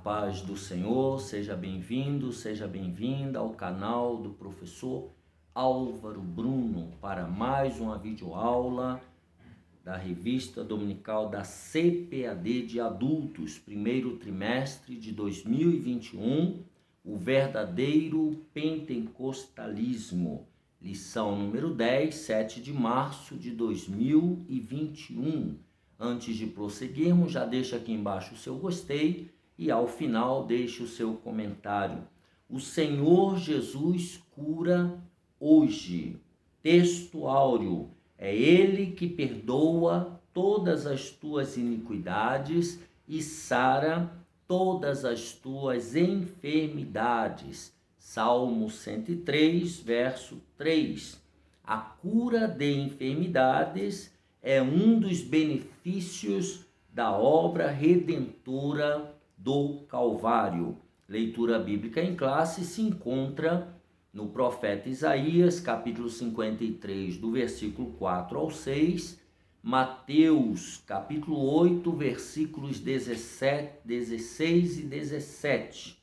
paz do Senhor, seja bem-vindo, seja bem-vinda ao canal do professor Álvaro Bruno para mais uma videoaula da revista dominical da CPAD de adultos, primeiro trimestre de 2021, o verdadeiro pentecostalismo, lição número 10, 7 de março de 2021. Antes de prosseguirmos, já deixa aqui embaixo o seu gostei e ao final deixe o seu comentário. O Senhor Jesus cura hoje. Texto áureo. É Ele que perdoa todas as tuas iniquidades e sara todas as tuas enfermidades. Salmo 103, verso 3. A cura de enfermidades é um dos benefícios da obra redentora do Calvário. Leitura bíblica em classe se encontra no profeta Isaías, capítulo 53, do versículo 4 ao 6, Mateus, capítulo 8, versículos 16 e 17.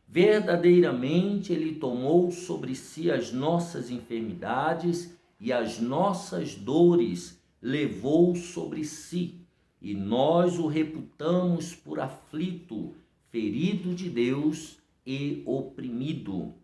Verdadeiramente Ele tomou sobre si as nossas enfermidades e as nossas dores levou sobre si, e nós o reputamos por aflito, ferido de Deus e oprimido.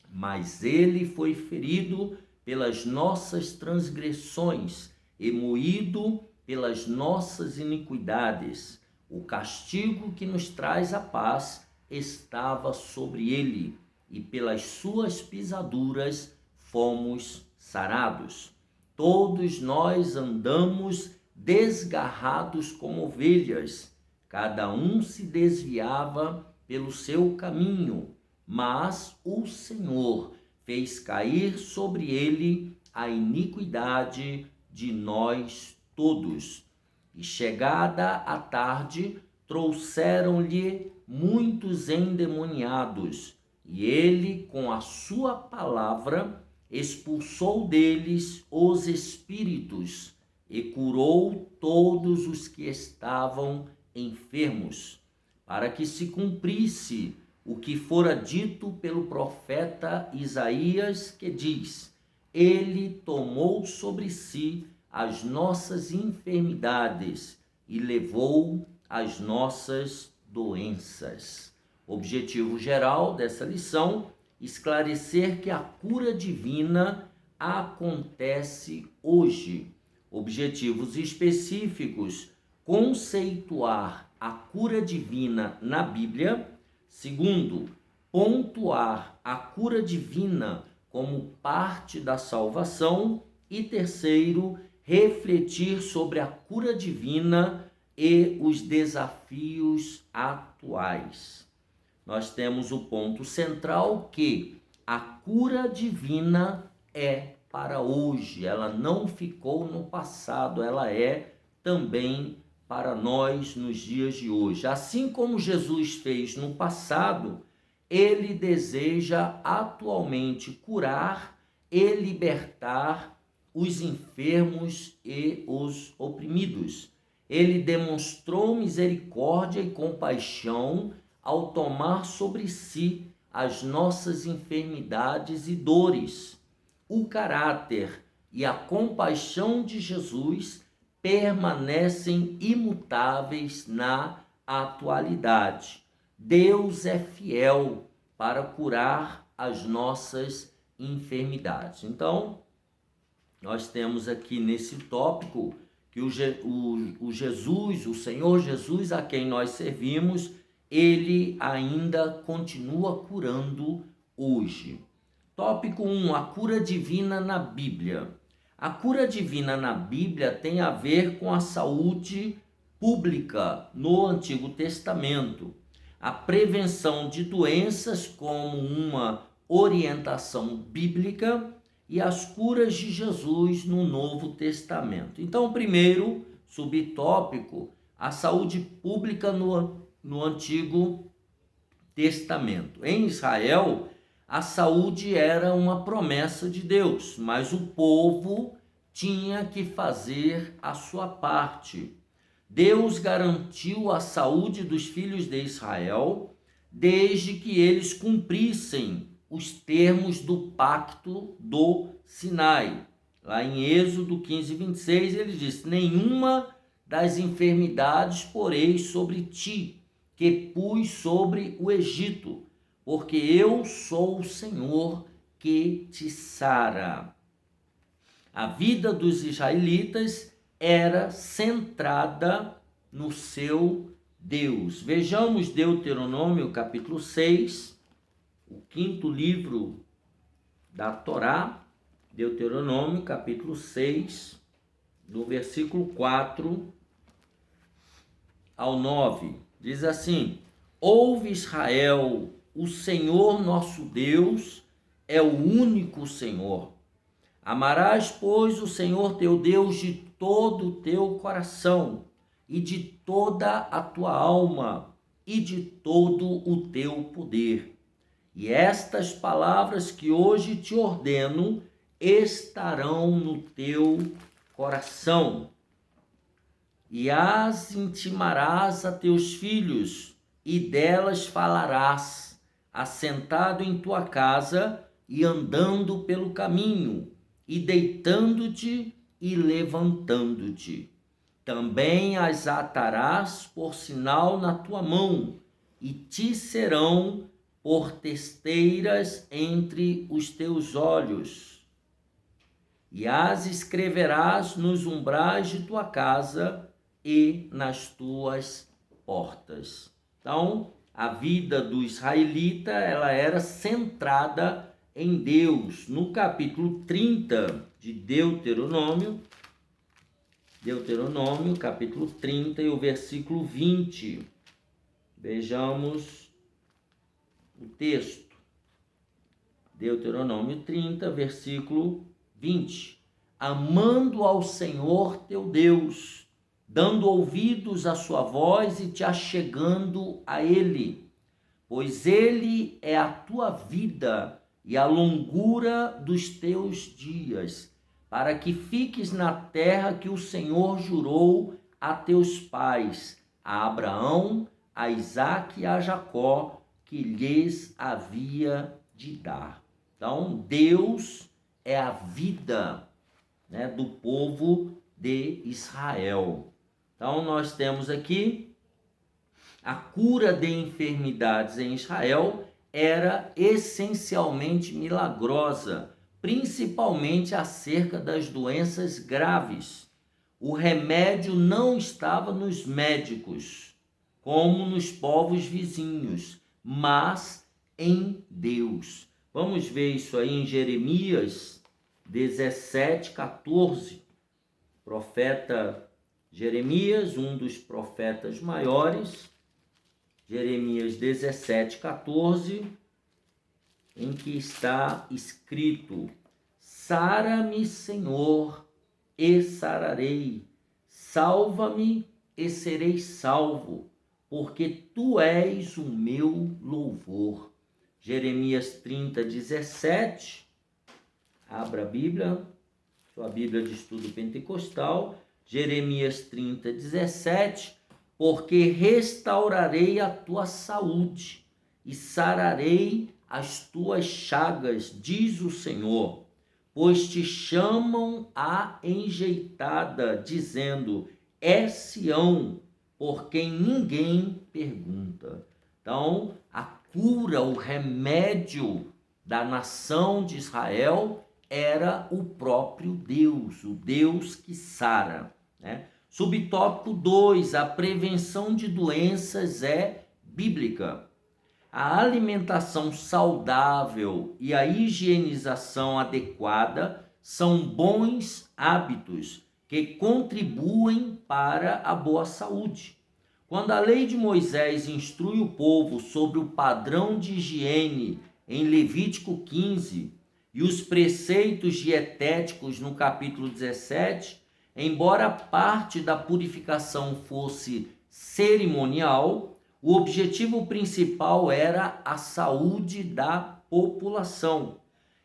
Mas ele foi ferido pelas nossas transgressões e moído pelas nossas iniquidades. O castigo que nos traz a paz estava sobre ele, e pelas suas pisaduras fomos sarados. Todos nós andamos desgarrados como ovelhas, cada um se desviava pelo seu caminho, mas o Senhor fez cair sobre ele a iniquidade de nós todos. E chegada a tarde, trouxeram-lhe muitos endemoniados, e ele, com a sua palavra, expulsou deles os espíritos e curou todos os que estavam enfermos, para que se cumprisse o que fora dito pelo profeta Isaías, que diz: Ele tomou sobre si as nossas enfermidades e levou as nossas doenças. Objetivo geral dessa lição: esclarecer que a cura divina acontece hoje. Objetivos específicos: conceituar a cura divina na Bíblia. Segundo, pontuar a cura divina como parte da salvação. E terceiro, refletir sobre a cura divina e os desafios atuais. Nós temos o ponto central que a cura divina é para hoje, ela não ficou no passado, ela é também para nós nos dias de hoje. Assim como Jesus fez no passado, ele deseja atualmente curar e libertar os enfermos e os oprimidos. Ele demonstrou misericórdia e compaixão ao tomar sobre si as nossas enfermidades e dores. O caráter e a compaixão de Jesus permanecem imutáveis na atualidade. Deus é fiel para curar as nossas enfermidades. Então, nós temos aqui nesse tópico que o Senhor Jesus, a quem nós servimos, ele ainda continua curando hoje. Tópico 1, a cura divina na Bíblia. A cura divina na Bíblia tem a ver com a saúde pública no Antigo Testamento. A prevenção de doenças como uma orientação bíblica e as curas de Jesus no Novo Testamento. Então, primeiro, subtópico, a saúde pública no Antigo Testamento. Em Israel, a saúde era uma promessa de Deus, mas o povo tinha que fazer a sua parte. Deus garantiu a saúde dos filhos de Israel desde que eles cumprissem os termos do pacto do Sinai. Lá em Êxodo 15, 26, ele diz: nenhuma das enfermidades porei sobre ti, que pus sobre o Egito, porque eu sou o Senhor que te sara. A vida dos israelitas era centrada no seu Deus. Vejamos Deuteronômio capítulo 6, o quinto livro da Torá, Deuteronômio capítulo 6, no versículo 4 ao 9. Diz assim: ouve Israel, o Senhor nosso Deus é o único Senhor. Amarás, pois, o Senhor teu Deus de todo o teu coração, e de toda a tua alma, e de todo o teu poder. E estas palavras que hoje te ordeno estarão no teu coração, e as intimarás a teus filhos, e delas falarás, assentado em tua casa e andando pelo caminho, e deitando-te e levantando-te. Também as atarás por sinal na tua mão, e te serão por testeiras entre os teus olhos. E as escreverás nos umbrais de tua casa e nas tuas portas. Então, a vida do israelita, ela era centrada em Deus. No capítulo 30 de Deuteronômio, capítulo 30 e o versículo 20. Vejamos o texto. Deuteronômio 30, versículo 20. Amando ao Senhor teu Deus, dando ouvidos à sua voz e te achegando a Ele, pois Ele é a tua vida e a longura dos teus dias, para que fiques na terra que o Senhor jurou a teus pais, a Abraão, a Isaque e a Jacó, que lhes havia de dar. Então, Deus é a vida, do povo de Israel. Então, nós temos aqui a cura de enfermidades em Israel era essencialmente milagrosa, principalmente acerca das doenças graves. O remédio não estava nos médicos, como nos povos vizinhos, mas em Deus. Vamos ver isso aí em Jeremias 17, 14. Profeta Jeremias, um dos profetas maiores, Jeremias 17, 14, em que está escrito: sara-me, Senhor, e sararei, salva-me e serei salvo, porque tu és o meu louvor. Jeremias 30, 17, abra a Bíblia, sua Bíblia de estudo pentecostal, Jeremias 30, 17, porque restaurarei a tua saúde e sararei as tuas chagas, diz o Senhor, pois te chamam a enjeitada, dizendo, é Sião, por quem ninguém pergunta. Então, a cura, o remédio da nação de Israel era o próprio Deus, o Deus que sara, Subtópico 2, a prevenção de doenças é bíblica. A alimentação saudável e a higienização adequada são bons hábitos que contribuem para a boa saúde. Quando a lei de Moisés instrui o povo sobre o padrão de higiene em Levítico 15 e os preceitos dietéticos no capítulo 17, embora parte da purificação fosse cerimonial, o objetivo principal era a saúde da população.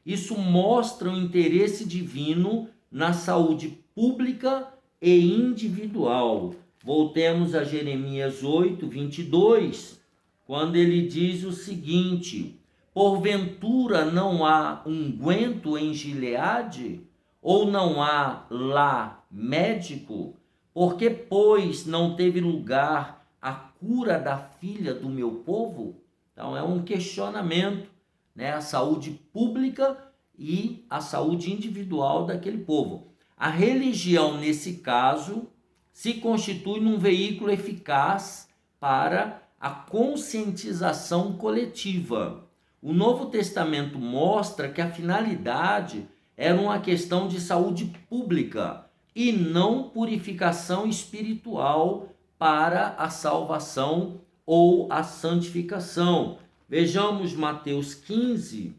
Isso mostra o interesse divino na saúde pública e individual. Voltemos a Jeremias 8, 22, quando ele diz o seguinte: porventura não há unguento em Gileade? Ou não há lá médico? Porque, pois, não teve lugar a cura da filha do meu povo? Então é um questionamento, né? A saúde pública e a saúde individual daquele povo. A religião, nesse caso, se constitui num veículo eficaz para a conscientização coletiva. O Novo Testamento mostra que a finalidade era uma questão de saúde pública e não purificação espiritual para a salvação ou a santificação. Vejamos Mateus 15,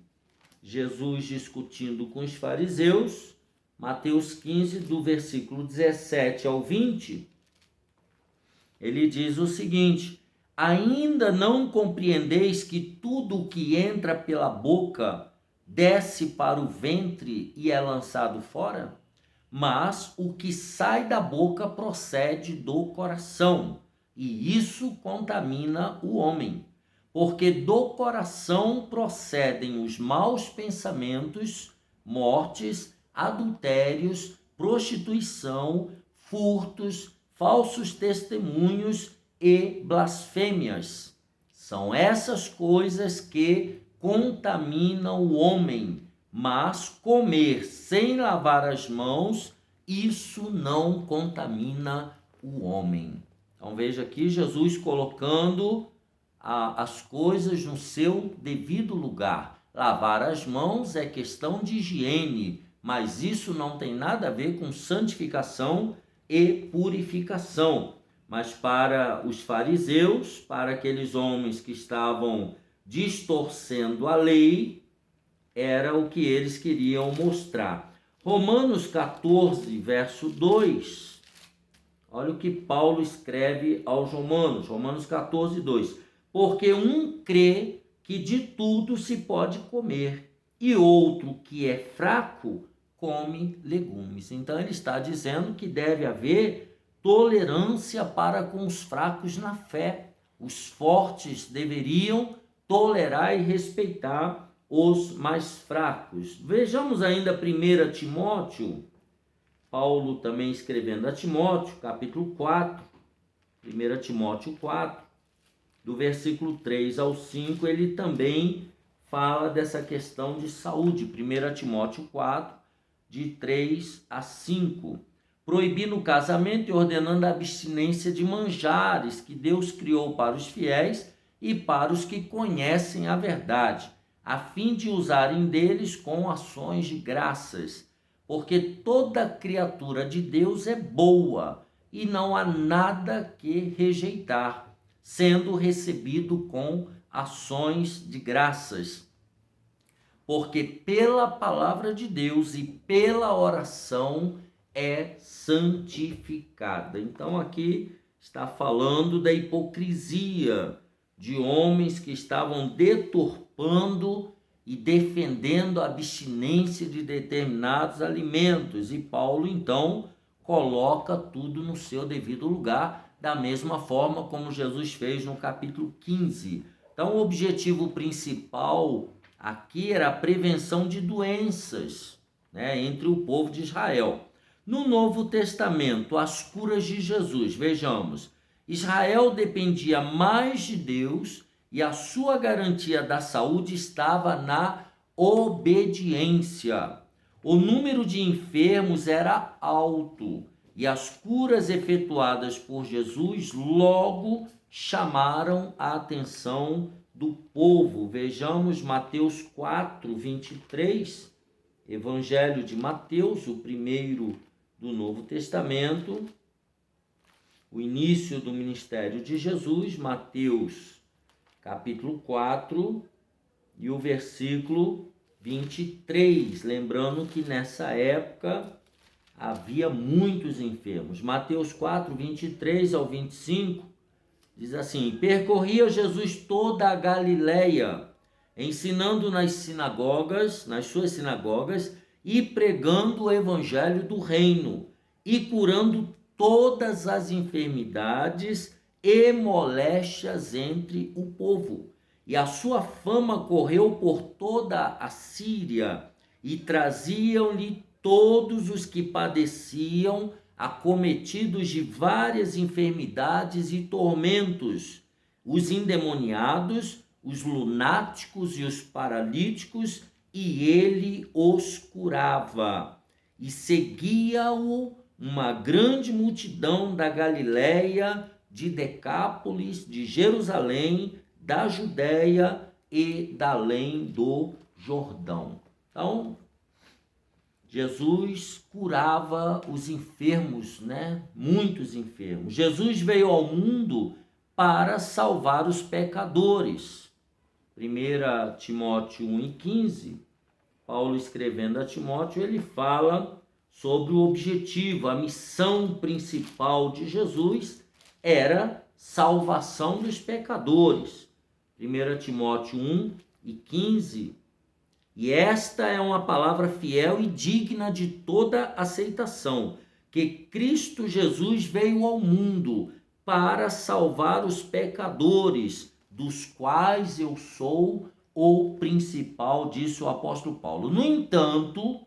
Jesus discutindo com os fariseus, Mateus 15, do versículo 17 ao 20, ele diz o seguinte: ainda não compreendeis que tudo o que entra pela boca desce para o ventre e é lançado fora? Mas o que sai da boca procede do coração, e isso contamina o homem. Porque do coração procedem os maus pensamentos, mortes, adultérios, prostituição, furtos, falsos testemunhos e blasfêmias. São essas coisas que contaminam o homem, mas comer sem lavar as mãos, isso não contamina o homem. Então veja aqui Jesus colocando as coisas no seu devido lugar. Lavar as mãos é questão de higiene, mas isso não tem nada a ver com santificação e purificação. Mas para os fariseus, para aqueles homens que estavam distorcendo a lei, era o que eles queriam mostrar. Romanos 14, verso 2. Olha o que Paulo escreve aos Romanos. Romanos 14, 2. Porque um crê que de tudo se pode comer, e outro que é fraco come legumes. Então ele está dizendo que deve haver tolerância para com os fracos na fé. Os fortes deveriam tolerar e respeitar os mais fracos. Vejamos ainda 1 Timóteo, Paulo também escrevendo a Timóteo, capítulo 4, 1 Timóteo 4, do versículo 3 ao 5, ele também fala dessa questão de saúde. 1 Timóteo 4, de 3 a 5. Proibindo o casamento e ordenando a abstinência de manjares que Deus criou para os fiéis e para os que conhecem a verdade, a fim de usarem deles com ações de graças. Porque toda criatura de Deus é boa e não há nada que rejeitar, sendo recebido com ações de graças. Porque pela palavra de Deus e pela oração é santificada. Então aqui está falando da hipocrisia de homens que estavam deturpando e defendendo a abstinência de determinados alimentos. E Paulo então coloca tudo no seu devido lugar, da mesma forma como Jesus fez no capítulo 15. Então o objetivo principal aqui era a prevenção de doenças, né, entre o povo de Israel. No Novo Testamento, as curas de Jesus, vejamos, Israel dependia mais de Deus e a sua garantia da saúde estava na obediência. O número de enfermos era alto e as curas efetuadas por Jesus logo chamaram a atenção do povo. Vejamos Mateus 4, 23, Evangelho de Mateus, o primeiro do Novo Testamento, o início do ministério de Jesus, Mateus capítulo 4 e o versículo 23, lembrando que nessa época havia muitos enfermos. Mateus 4, 23 ao 25, diz assim: percorria Jesus toda a Galileia, ensinando nas suas sinagogas, e pregando o evangelho do reino, e curando todas as enfermidades e moléstias entre o povo. E a sua fama correu por toda a Síria, e traziam-lhe todos os que padeciam, acometidos de várias enfermidades e tormentos, os endemoniados, os lunáticos e os paralíticos, e ele os curava. E seguia-o uma grande multidão da Galiléia, de Decápolis, de Jerusalém, da Judéia e da além do Jordão. Então, Jesus curava os enfermos, né? Muitos enfermos. Jesus veio ao mundo para salvar os pecadores. 1 Timóteo 1:15, Paulo escrevendo a Timóteo, ele fala sobre o objetivo, a missão principal de Jesus era salvação dos pecadores. 1 Timóteo 1:15. E esta é uma palavra fiel e digna de toda aceitação, que Cristo Jesus veio ao mundo para salvar os pecadores, dos quais eu sou o principal, disse o apóstolo Paulo. No entanto,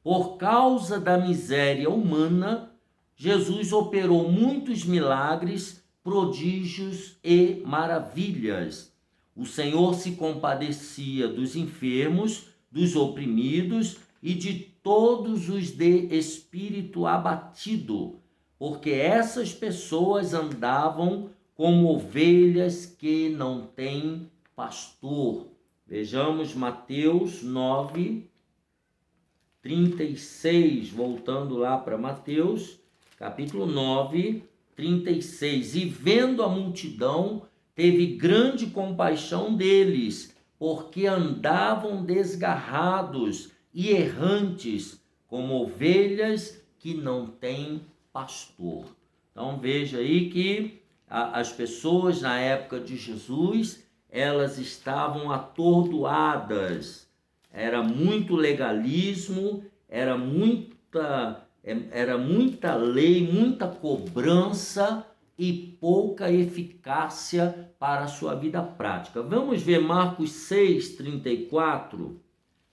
por causa da miséria humana, Jesus operou muitos milagres, prodígios e maravilhas. O Senhor se compadecia dos enfermos, dos oprimidos e de todos os de espírito abatido, porque essas pessoas andavam como ovelhas que não têm pastor. Vejamos Mateus 9:36, voltando lá para Mateus, capítulo 9:36. E vendo a multidão, teve grande compaixão deles, porque andavam desgarrados e errantes, como ovelhas que não têm pastor. Então veja aí que as pessoas na época de Jesus, elas estavam atordoadas. Era muito legalismo, era muita lei, muita cobrança e pouca eficácia para a sua vida prática. Vamos ver Marcos 6:34.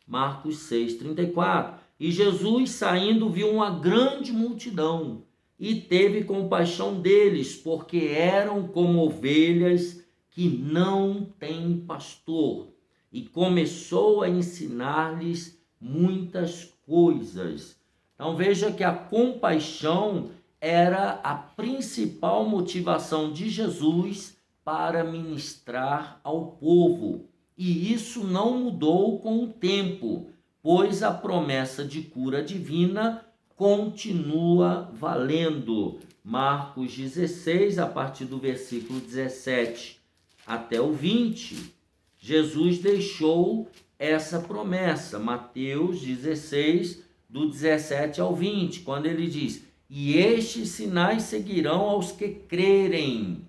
Marcos 6:34. E Jesus, saindo, viu uma grande multidão e teve compaixão deles, porque eram como ovelhas que não têm pastor. E começou a ensinar-lhes muitas coisas. Então veja que a compaixão era a principal motivação de Jesus para ministrar ao povo. E isso não mudou com o tempo, pois a promessa de cura divina continua valendo. Marcos 16, a partir do versículo 17 até o 20, Jesus deixou essa promessa. Mateus 16, do 17 ao 20, quando ele diz: e estes sinais seguirão aos que crerem.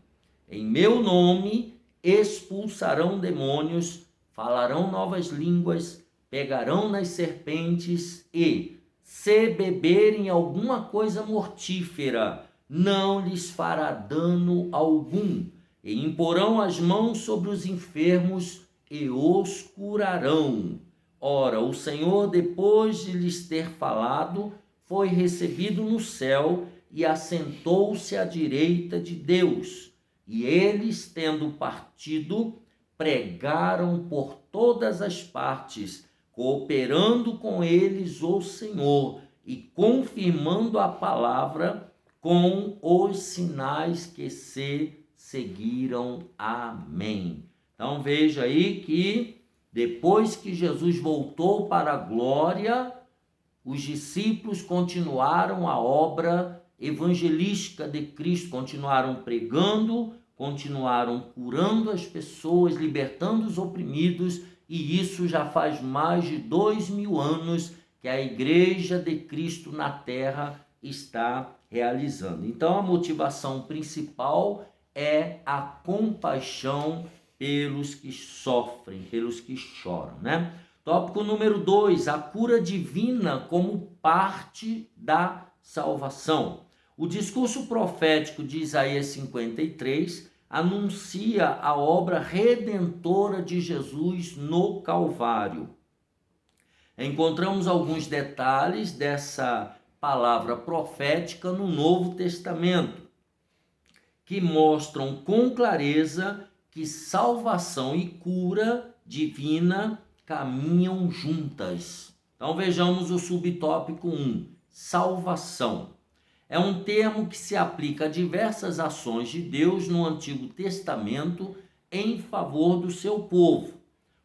Em meu nome expulsarão demônios, falarão novas línguas, pegarão nas serpentes e, se beberem alguma coisa mortífera, não lhes fará dano algum. E imporão as mãos sobre os enfermos e os curarão. Ora, o Senhor, depois de lhes ter falado, foi recebido no céu e assentou-se à direita de Deus. E eles, tendo partido, pregaram por todas as partes, cooperando com eles o Senhor e confirmando a palavra com os sinais que se seguiram. Amém. Então veja aí que depois que Jesus voltou para a glória, os discípulos continuaram a obra evangelística de Cristo, continuaram pregando, continuaram curando as pessoas, libertando os oprimidos, e isso já faz mais de 2000 anos que a Igreja de Cristo na Terra está realizando. Então a motivação principal é a compaixão pelos que sofrem, pelos que choram, né? Tópico número 2, a cura divina como parte da salvação. O discurso profético de Isaías 53 anuncia a obra redentora de Jesus no Calvário. Encontramos alguns detalhes dessa palavra profética no Novo Testamento, que mostram com clareza que salvação e cura divina caminham juntas. Então vejamos o subtópico 1, salvação. É um termo que se aplica a diversas ações de Deus no Antigo Testamento em favor do seu povo,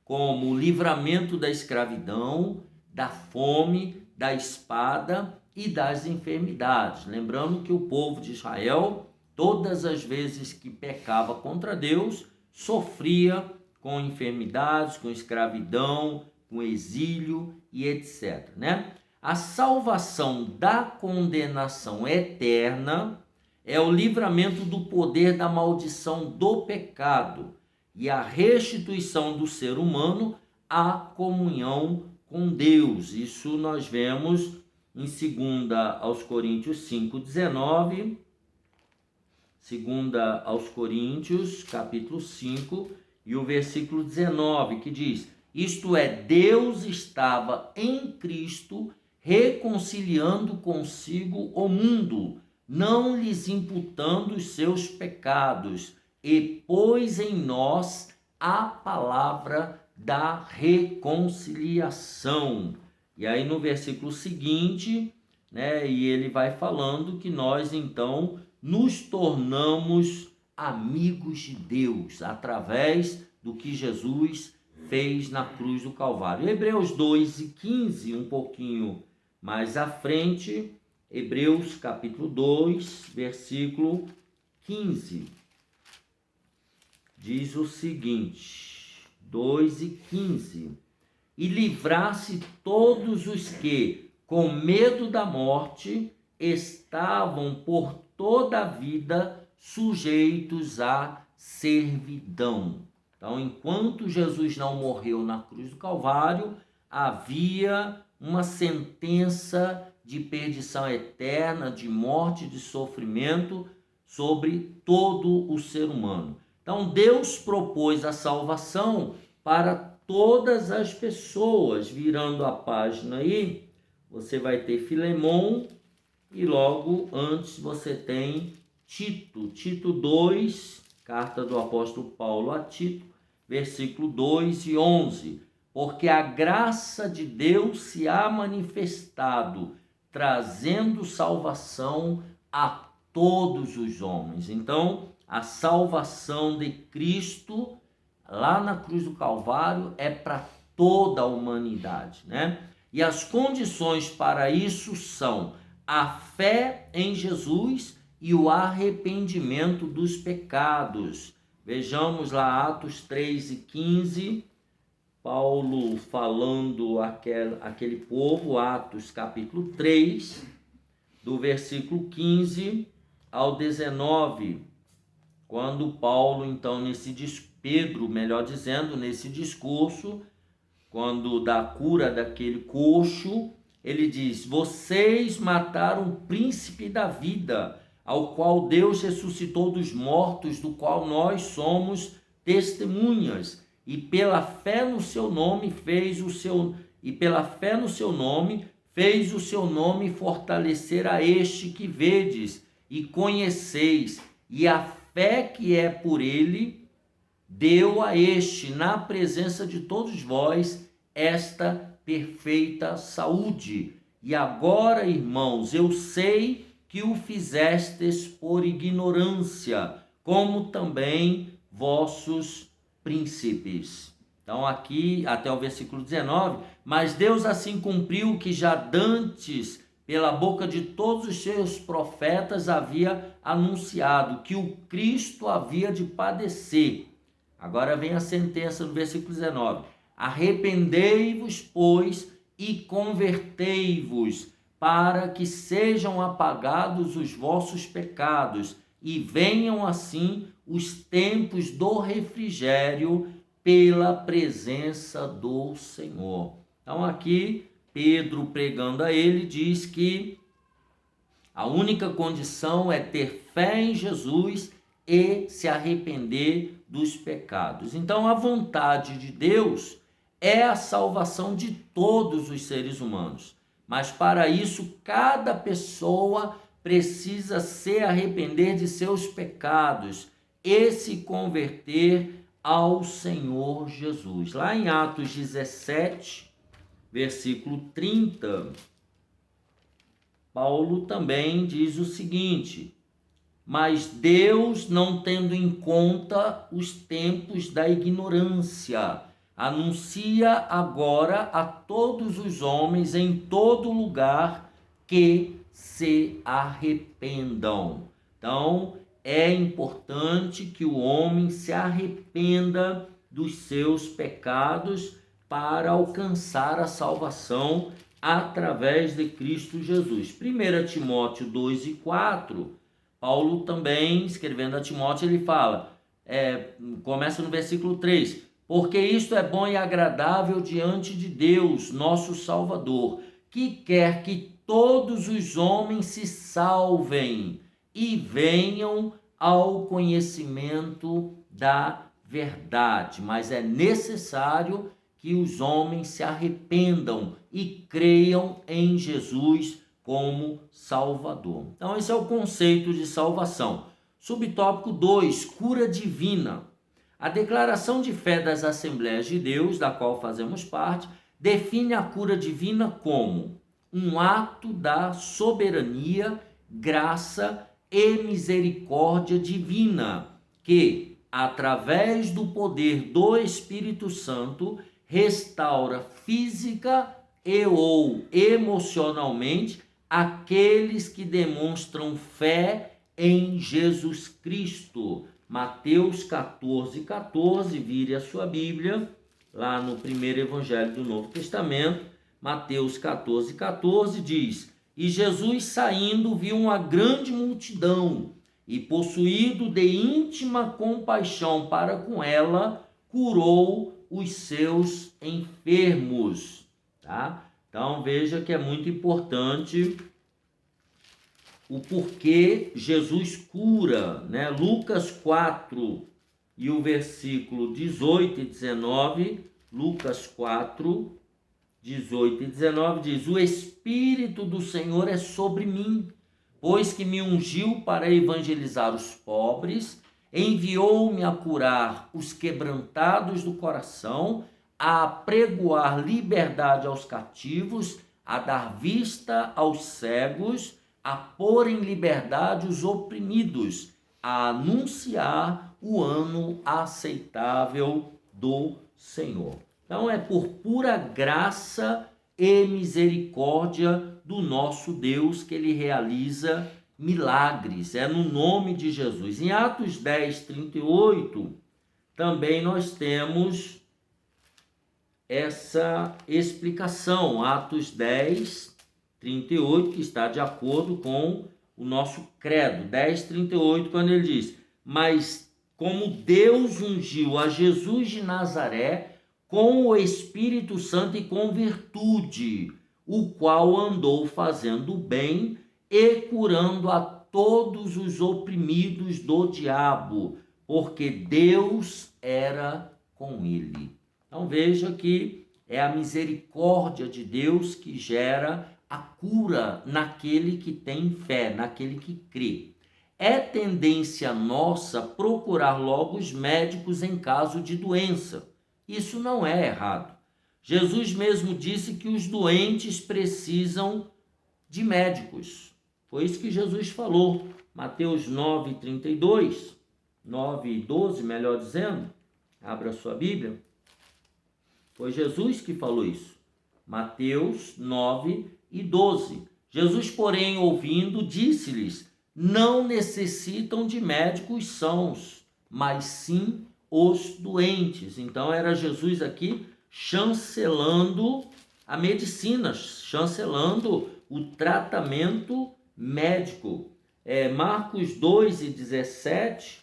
como o livramento da escravidão, da fome, da espada e das enfermidades. Lembrando que o povo de Israel, todas as vezes que pecava contra Deus, sofria com enfermidades, com escravidão, com exílio e etc., né? A salvação da condenação eterna é o livramento do poder da maldição do pecado e a restituição do ser humano à comunhão com Deus. Isso nós vemos em 2 aos Coríntios 5:19, 2 aos Coríntios, capítulo 5, e o versículo 19, que diz: isto é, Deus estava em Cristo reconciliando consigo o mundo, não lhes imputando os seus pecados, e pôs em nós a palavra da reconciliação. E aí no versículo seguinte, né, e ele vai falando que nós então nos tornamos amigos de Deus através do que Jesus fez na cruz do Calvário. Hebreus 2:15, um pouquinho mais à frente, Hebreus capítulo 2, versículo 15, diz o seguinte, 2:15, e livrasse todos os que, com medo da morte, estavam por toda a vida sujeitos à servidão. Então, enquanto Jesus não morreu na cruz do Calvário, havia uma sentença de perdição eterna, de morte, de sofrimento sobre todo o ser humano. Então, Deus propôs a salvação para todas as pessoas. Virando a página aí, você vai ter Filemon e logo antes você tem Tito. Tito 2, carta do apóstolo Paulo a Tito, versículo 2 e 11. Porque a graça de Deus se há manifestado, trazendo salvação a todos os homens. Então, a salvação de Cristo lá na cruz do Calvário é para toda a humanidade, né? E as condições para isso são a fé em Jesus e o arrependimento dos pecados. Vejamos lá Atos 3:15, Paulo falando aquele povo, Atos capítulo 3, do versículo 15 ao 19, quando Paulo, então, Pedro, melhor dizendo, nesse discurso, quando da cura daquele coxo, ele diz: vocês mataram o príncipe da vida, ao qual Deus ressuscitou dos mortos, do qual nós somos testemunhas, e pela fé no seu nome fez o seu nome fortalecer a este que vedes e conheceis, e a fé que é por ele deu a este, na presença de todos vós, esta perfeita saúde. E agora, irmãos, eu sei que o fizestes por ignorância, como também vossos príncipes. Então aqui até o versículo 19, mas Deus assim cumpriu o que já dantes pela boca de todos os seus profetas havia anunciado, que o Cristo havia de padecer. Agora vem a sentença no versículo 19. Arrependei-vos, pois, e convertei-vos, para que sejam apagados os vossos pecados, e venham assim os tempos do refrigério pela presença do Senhor. Então aqui, Pedro pregando a ele, diz que A única condição é ter fé em Jesus e se arrepender dos pecados. Então, a vontade de Deus é a salvação de todos os seres humanos. Mas para isso, cada pessoa precisa se arrepender de seus pecados e se converter ao Senhor Jesus. Lá em Atos 17, versículo 30, Paulo também diz o seguinte: mas Deus, não tendo em conta os tempos da ignorância, anuncia agora a todos os homens em todo lugar que se arrependam. Então, é importante que o homem se arrependa dos seus pecados para alcançar a salvação através de Cristo Jesus. 1 Timóteo 2 e 4, Paulo também, escrevendo a Timóteo, ele fala, começa no versículo 3, porque isto é bom e agradável diante de Deus, nosso Salvador, que quer que todos os homens se salvem e venham ao conhecimento da verdade. Mas é necessário que os homens se arrependam e creiam em Jesus como Salvador. Então, esse é o conceito de salvação. Subtópico 2, cura divina. A declaração de fé das Assembleias de Deus, da qual fazemos parte, define a cura divina como um ato da soberania, graça e misericórdia divina, que, através do poder do Espírito Santo, restaura física e ou emocionalmente aqueles que demonstram fé em Jesus Cristo. Mateus 14, 14, vire a sua Bíblia, lá no primeiro evangelho do Novo Testamento, Mateus 14, 14 diz, e Jesus saindo viu uma grande multidão e possuído de íntima compaixão para com ela, curou os seus enfermos, tá? Então veja que é muito importante o porquê Jesus cura, né? Lucas 4 e o versículo 18 e 19, Lucas 4, 18 e 19 diz, o Espírito do Senhor é sobre mim, pois que me ungiu para evangelizar os pobres, enviou-me a curar os quebrantados do coração, a apregoar liberdade aos cativos, a dar vista aos cegos, a pôr em liberdade os oprimidos, a anunciar o ano aceitável do Senhor. Então é por pura graça e misericórdia do nosso Deus que ele realiza milagres, é no nome de Jesus. Em Atos 10, 38, também nós temos essa explicação, Atos 10, 38, que está de acordo com o nosso credo, 10, 38, quando ele diz, mas como Deus ungiu a Jesus de Nazaré com o Espírito Santo e com virtude, o qual andou fazendo bem e curando a todos os oprimidos do diabo, porque Deus era com ele. Então veja que é a misericórdia de Deus que gera a cura naquele que tem fé, naquele que crê. É tendência nossa procurar logo os médicos em caso de doença. Isso não é errado. Jesus mesmo disse que os doentes precisam de médicos. Foi isso que Jesus falou. Mateus 9, 32, 9 e 12, melhor dizendo. Abra sua Bíblia. Foi Jesus que falou isso. Mateus 9 e 12. Jesus, porém, ouvindo, disse-lhes, não necessitam de médicos sãos, mas sim os doentes. Então era Jesus aqui chancelando a medicina, chancelando o tratamento médico. Marcos 2 e 17,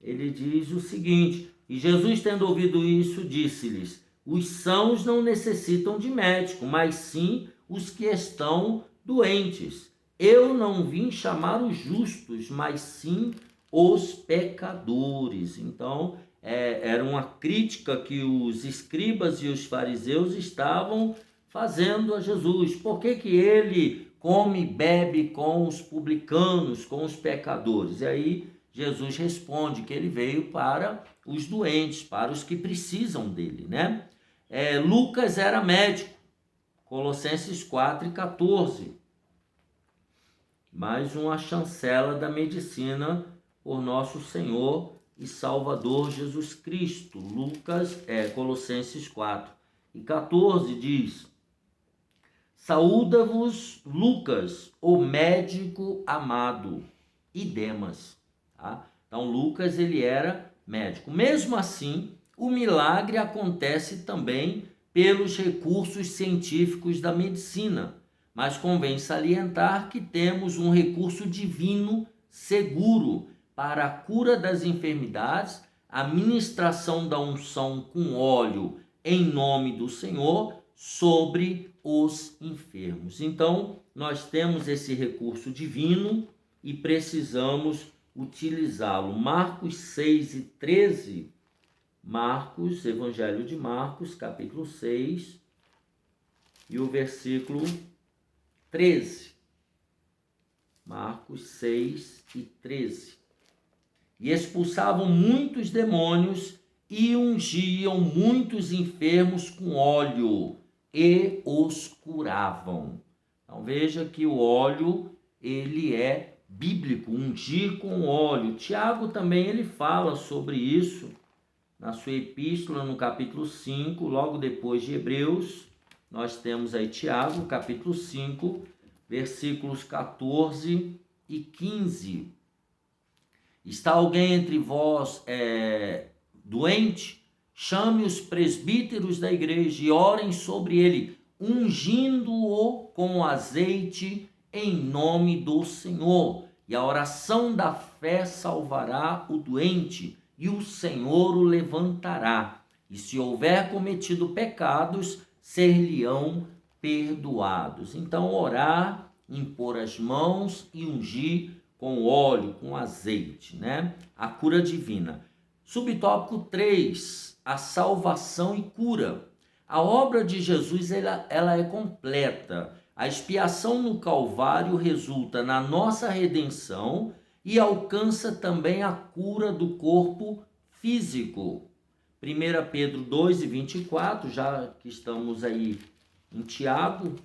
ele diz o seguinte, e Jesus, tendo ouvido isso, disse-lhes, os sãos não necessitam de médico, mas sim os que estão doentes. Eu não vim chamar os justos, mas sim os pecadores. Então, era uma crítica que os escribas e os fariseus estavam fazendo a Jesus. Por que ele come e bebe com os publicanos, com os pecadores? E aí Jesus responde que ele veio para os doentes, para os que precisam dele, né? Lucas era médico, Colossenses 4:14. Mais uma chancela da medicina por nosso Senhor e Salvador Jesus Cristo. Colossenses 4:14 diz: saúda-vos Lucas, o médico amado, e Demas. Tá? Então Lucas ele era médico. Mesmo assim, o milagre acontece também pelos recursos científicos da medicina, mas convém salientar que temos um recurso divino seguro para a cura das enfermidades, a ministração da unção com óleo em nome do Senhor sobre os enfermos. Então, nós temos esse recurso divino e precisamos utilizá-lo. Marcos 6:13, Evangelho de Marcos, capítulo 6, e o versículo 13. Marcos 6:13. E expulsavam muitos demônios e ungiam muitos enfermos com óleo e os curavam. Então veja que o óleo ele é bíblico, ungir com óleo. Tiago também ele fala sobre isso na sua epístola, no capítulo 5, logo depois de Hebreus. Nós temos aí Tiago, capítulo 5, versículos 14 e 15. Está alguém entre vós doente? Chame os presbíteros da igreja e orem sobre ele, ungindo-o com azeite em nome do Senhor. E a oração da fé salvará o doente, e o Senhor o levantará. E se houver cometido pecados, ser-lhe-ão perdoados. Então, orar, impor as mãos e ungir com óleo, com azeite, né? A cura divina. Subtópico 3, a salvação e cura. A obra de Jesus ela é completa. A expiação no Calvário resulta na nossa redenção e alcança também a cura do corpo físico. 1 Pedro 2:24, já que estamos aí em Tiago,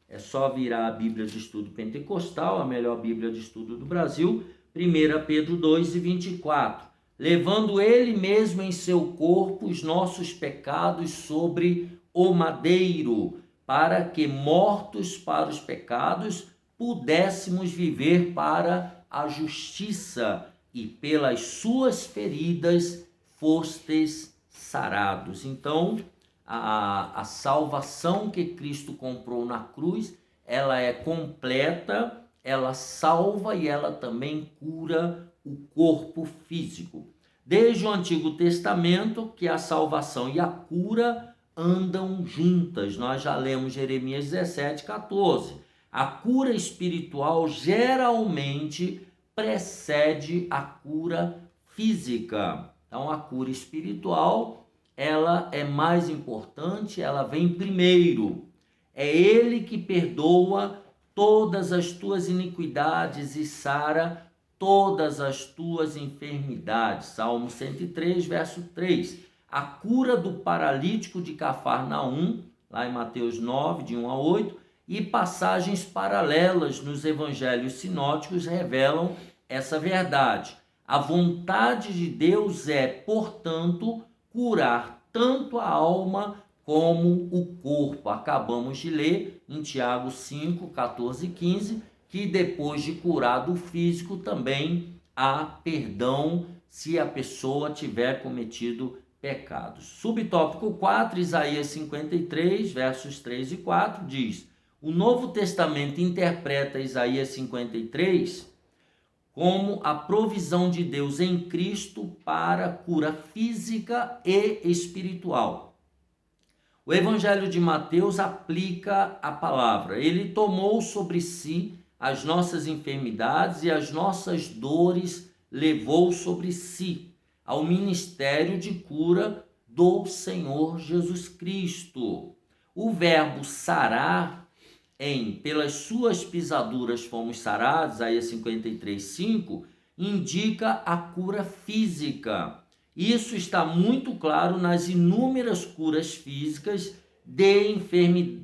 é só virar a Bíblia de Estudo Pentecostal, a melhor Bíblia de Estudo do Brasil. 1 Pedro 2:24. Levando ele mesmo em seu corpo os nossos pecados sobre o madeiro, para que, mortos para os pecados, pudéssemos viver para a justiça, e pelas suas feridas fostes sarados. Então, a salvação que Cristo comprou na cruz, ela é completa, ela salva e ela também cura o corpo físico. Desde o Antigo Testamento que a salvação e a cura andam juntas. Nós já lemos Jeremias 17:14. A cura espiritual geralmente precede a cura física. Então a cura espiritual, ela é mais importante, ela vem primeiro. É ele que perdoa todas as tuas iniquidades e sara todas as tuas enfermidades. Salmo 103, verso 3. A cura do paralítico de Cafarnaum, lá em Mateus 9, de 1-8, e passagens paralelas nos evangelhos sinóticos revelam essa verdade. A vontade de Deus é, portanto, curar tanto a alma como o corpo. Acabamos de ler em Tiago 5, 14 e 15, que depois de curado o físico também há perdão se a pessoa tiver cometido pecados. Subtópico 4, Isaías 53, versos 3 e 4, diz: o Novo Testamento interpreta Isaías 53 como a provisão de Deus em Cristo para cura física e espiritual. O Evangelho de Mateus aplica a palavra. Ele tomou sobre si as nossas enfermidades e as nossas dores levou sobre si, ao ministério de cura do Senhor Jesus Cristo. O verbo sarar, pelas suas pisaduras fomos sarados, Isaías 53:5, indica a cura física. Isso está muito claro nas inúmeras curas físicas de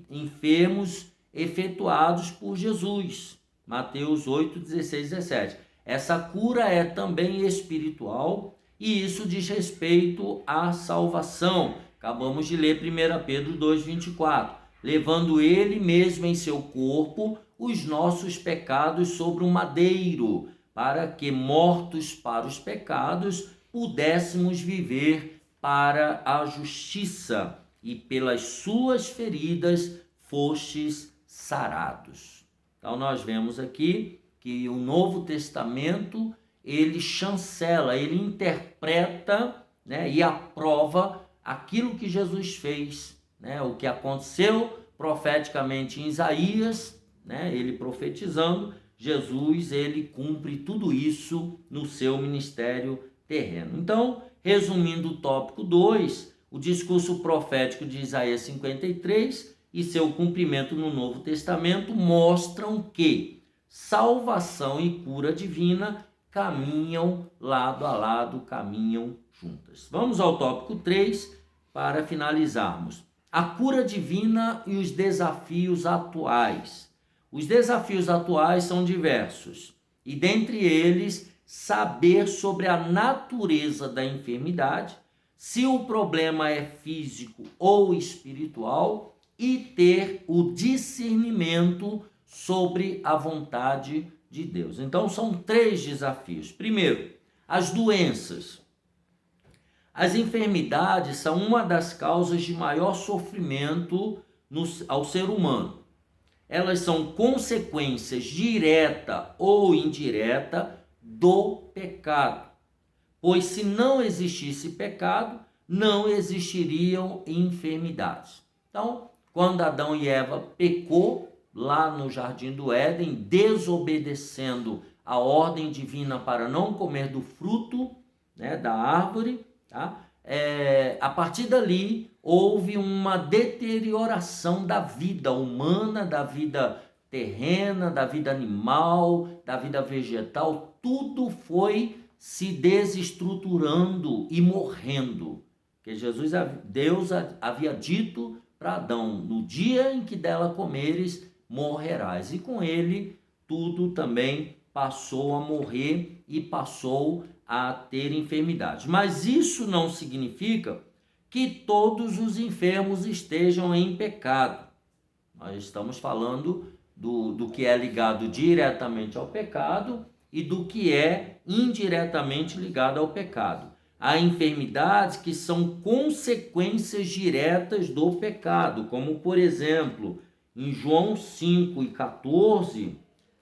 enfermos efetuados por Jesus. Mateus 8, 16, 17. Essa cura é também espiritual e isso diz respeito à salvação. Acabamos de ler 1 Pedro 2, 24. Levando ele mesmo em seu corpo os nossos pecados sobre o madeiro, para que, mortos para os pecados, pudéssemos viver para a justiça, e pelas suas feridas fostes sarados. Então nós vemos aqui que o Novo Testamento, ele chancela, ele interpreta, e aprova aquilo que Jesus fez, o que aconteceu profeticamente em Isaías, ele profetizando, Jesus, ele cumpre tudo isso no seu ministério terreno. Então, resumindo o tópico 2, o discurso profético de Isaías 53 e seu cumprimento no Novo Testamento mostram que salvação e cura divina caminham lado a lado, caminham juntas. Vamos ao tópico 3 para finalizarmos. A cura divina e os desafios atuais. Os desafios atuais são diversos, e dentre eles, saber sobre a natureza da enfermidade, se o problema é físico ou espiritual, e ter o discernimento sobre a vontade de Deus. Então, são 3 desafios. Primeiro, as doenças. As enfermidades são uma das causas de maior sofrimento ao ser humano. Elas são consequências direta ou indireta do pecado. Pois se não existisse pecado, não existiriam enfermidades. Então, quando Adão e Eva pecou lá no Jardim do Éden, desobedecendo a ordem divina para não comer do fruto, da árvore, a partir dali houve uma deterioração da vida humana, da vida terrena, da vida animal, da vida vegetal. Tudo foi se desestruturando e morrendo. Porque Deus havia dito para Adão: no dia em que dela comeres, morrerás. E com ele, tudo também passou a morrer e passou a ter enfermidades. Mas isso não significa que todos os enfermos estejam em pecado. Nós estamos falando do que é ligado diretamente ao pecado e do que é indiretamente ligado ao pecado. Há enfermidades que são consequências diretas do pecado, como, por exemplo, em João 5:14,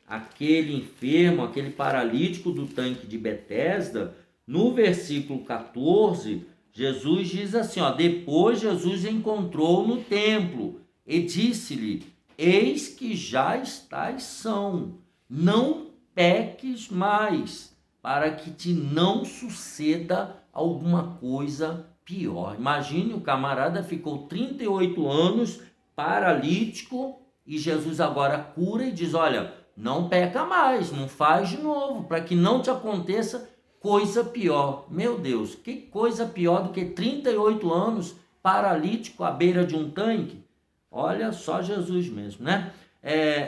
aquele enfermo, aquele paralítico do tanque de Betesda, no versículo 14, Jesus diz assim, depois Jesus encontrou no templo e disse-lhe: eis que já estás são, não peques mais, para que te não suceda alguma coisa pior. Imagine, o camarada ficou 38 anos paralítico e Jesus agora cura e diz: olha, não peca mais, não faz de novo, para que não te aconteça coisa pior. Meu Deus, que coisa pior do que 38 anos paralítico à beira de um tanque? Olha, só Jesus mesmo, né?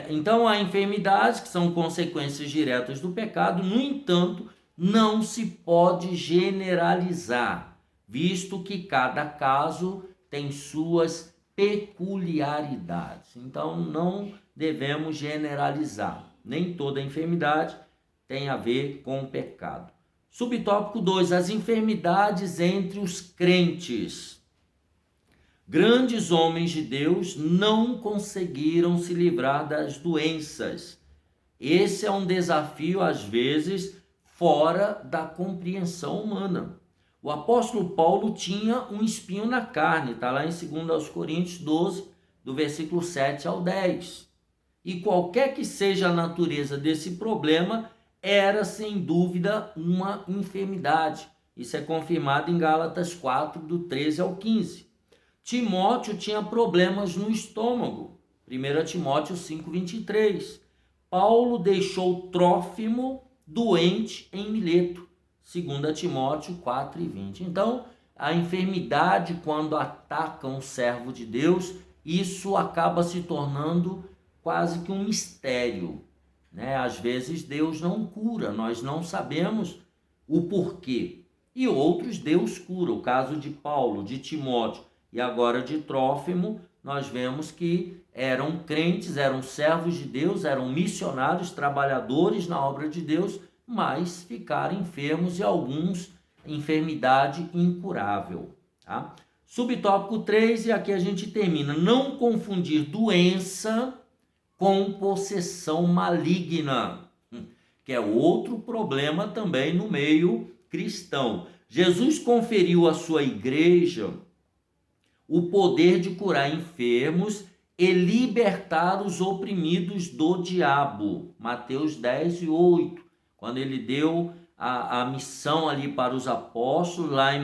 Então, há enfermidades que são consequências diretas do pecado. No entanto, não se pode generalizar, visto que cada caso tem suas peculiaridades. Então, não devemos generalizar. Nem toda enfermidade tem a ver com o pecado. Subtópico 2, as enfermidades entre os crentes. Grandes homens de Deus não conseguiram se livrar das doenças. Esse é um desafio, às vezes, fora da compreensão humana. O apóstolo Paulo tinha um espinho na carne, está lá em 2 Coríntios 12, do versículo 7 ao 10. e qualquer que seja a natureza desse problema, era sem dúvida uma enfermidade. Isso é confirmado em Gálatas 4, do 13 ao 15. Timóteo tinha problemas no estômago. 1 Timóteo 5, 23. Paulo deixou Trófimo doente em Mileto. 2 Timóteo 4 e 20. Então, a enfermidade, quando ataca um servo de Deus, isso acaba se tornando quase que um mistério, né? Às vezes Deus não cura, nós não sabemos o porquê. E outros Deus cura. O caso de Paulo, de Timóteo e agora de Trófimo, nós vemos que eram crentes, eram servos de Deus, eram missionários, trabalhadores na obra de Deus, mas ficaram enfermos e alguns enfermidade incurável. Tá? Subtópico 3, e aqui a gente termina. Não confundir doença com possessão maligna, que é outro problema também no meio cristão. Jesus conferiu à sua igreja o poder de curar enfermos e libertar os oprimidos do diabo. Mateus 10 e 8, quando ele deu a missão ali para os apóstolos, lá em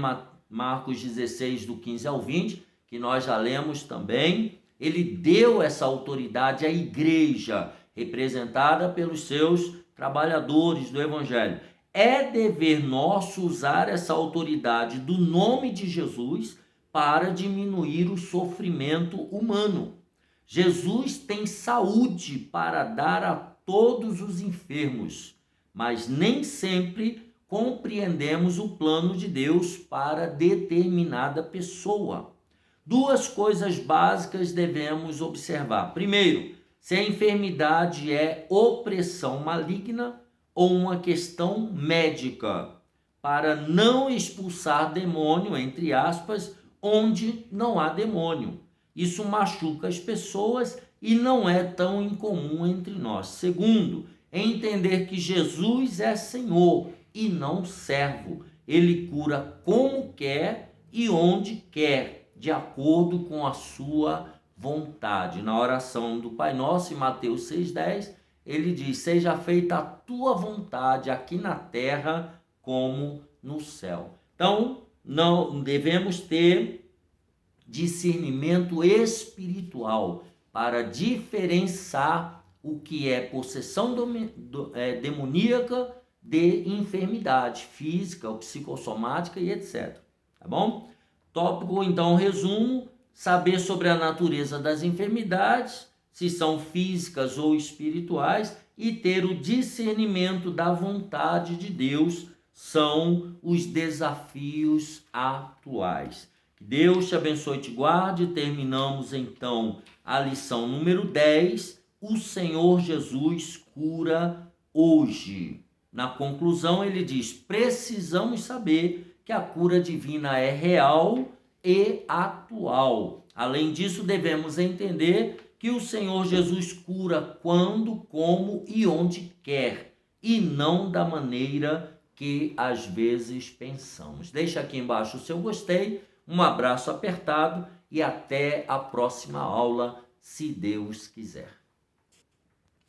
Marcos 16, do 15 ao 20, que nós já lemos também, ele deu essa autoridade à igreja, representada pelos seus trabalhadores do evangelho. É dever nosso usar essa autoridade do nome de Jesus para diminuir o sofrimento humano. Jesus tem saúde para dar a todos os enfermos, mas nem sempre compreendemos o plano de Deus para determinada pessoa. Duas coisas básicas devemos observar. Primeiro, se a enfermidade é opressão maligna ou uma questão médica, para não expulsar demônio, entre aspas, onde não há demônio. Isso machuca as pessoas e não é tão incomum entre nós. Segundo, entender que Jesus é Senhor e não servo. Ele cura como quer e onde quer, de acordo com a sua vontade. Na oração do Pai Nosso, em Mateus 6,10, ele diz: seja feita a tua vontade aqui na terra como no céu. Então, não devemos ter discernimento espiritual para diferenciar o que é possessão demoníaca de enfermidade física ou psicossomática e etc. Tá bom? Tópico, então, resumo: saber sobre a natureza das enfermidades, se são físicas ou espirituais, e ter o discernimento da vontade de Deus são os desafios atuais. Que Deus te abençoe e te guarde. Terminamos então a lição número 10. O Senhor Jesus cura hoje. Na conclusão ele diz: precisamos saber que a cura divina é real e atual. Além disso, devemos entender que o Senhor Jesus cura quando, como e onde quer, e não da maneira que às vezes pensamos. Deixa aqui embaixo o seu gostei, um abraço apertado e até a próxima aula, se Deus quiser.